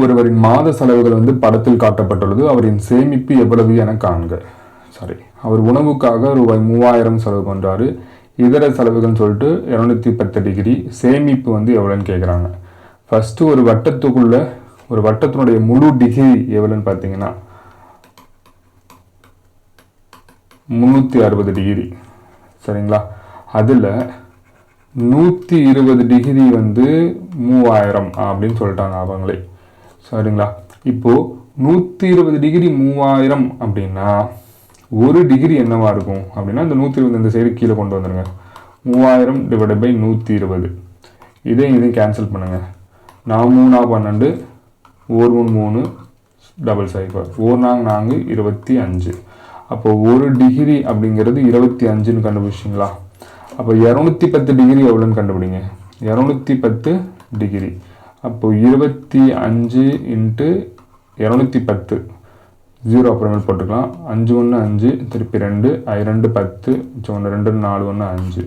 ஒருவரின் மாத செலவுகள் வந்து படத்தில் காட்டப்பட்டுள்ளது. அவரின் சேமிப்பு எவ்வளவு என காண்க. அவர் உணவுக்காக ரூபாய் 3000 செலவு பண்ணுறாரு. இதர செலவுகள்னு சொல்லிட்டு 210 டிகிரி. சேமிப்பு வந்து எவ்வளோன்னு கேட்குறாங்க. ஃபஸ்ட்டு ஒரு வட்டத்துக்குள்ள ஒரு வட்டத்தினுடைய முழு டிகிரி எவ்வளோன்னு பார்த்தீங்கன்னா 360 டிகிரி. சரிங்களா? அதில் 120 டிகிரி வந்து 3000 அப்படின்னு சொல்லிட்டாங்க அவங்களே. சரிங்களா? இப்போது 120 டிகிரி 3000 அப்படின்னா ஒரு டிகிரி என்னவா இருக்கும் அப்படின்னா இந்த 120 இந்த சைடு கீழே கொண்டு வந்துடுங்க. 3000 டிவைடட் பை 120. இதையும் கேன்சல் பண்ணுங்கள். 4×3 = 12, 1×3 = 000, 4×4 = 25. அப்போது ஒரு டிகிரி அப்படிங்கிறது 25ன்னு கண்டுபிடிச்சிங்களா? அப்போ 210 டிகிரி எவ்வளோன்னு கண்டுபிடிங்க. 210 டிகிரி அப்போது 25 × 210. 0 அப்புறமேல் போட்டுக்கலாம். 5×1 = 5, திருப்பி 2, 2 10, 1 2 4 1 5,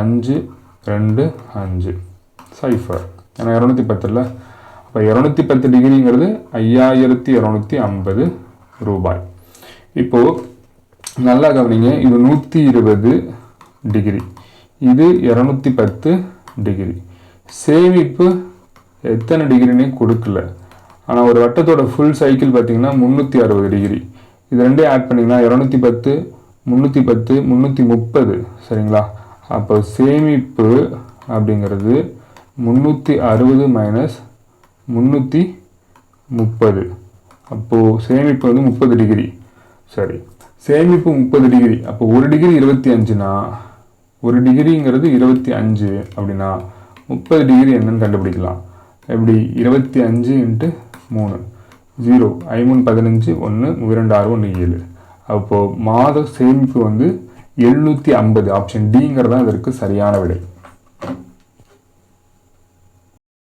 5 2 5 0. ஏன்னா 210 இல்லை. அப்போ 210 டிகிரிங்கிறது 5250 ரூபாய். இப்போது நல்லா கவனிங்க. இது 120 டிகிரி, இது 210 டிகிரி. சேமிப்பு எத்தனை டிகிரினே கொடுக்கல. ஆனால் ஒரு வட்டத்தோட ஃபுல் சைக்கிள் பார்த்தீங்கன்னா 360 டிகிரி. இது ரெண்டையும் ஆட் பண்ணிங்கன்னா 210, 310, 330. சரிங்களா? அப்போ சேமிப்பு அப்படிங்கிறது 360 மைனஸ் 330. அப்போது சேமிப்பு வந்து 30 டிகிரி. சரி, சேமிப்பு 30 டிகிரி. அப்போ ஒரு டிகிரி 25னா ஒரு டிகிரிங்கிறது 25 அப்படின்னா 30 டிகிரி என்னன்னு கண்டுபிடிக்கலாம். எப்படி? 25 × 3, 0, 5×3 = 15, 1, 2 6 1 7. அப்போது மாத சேமிப்பு வந்து 750. ஆப்ஷன் டிங்கிறது தான் இதற்கு சரியான விடை.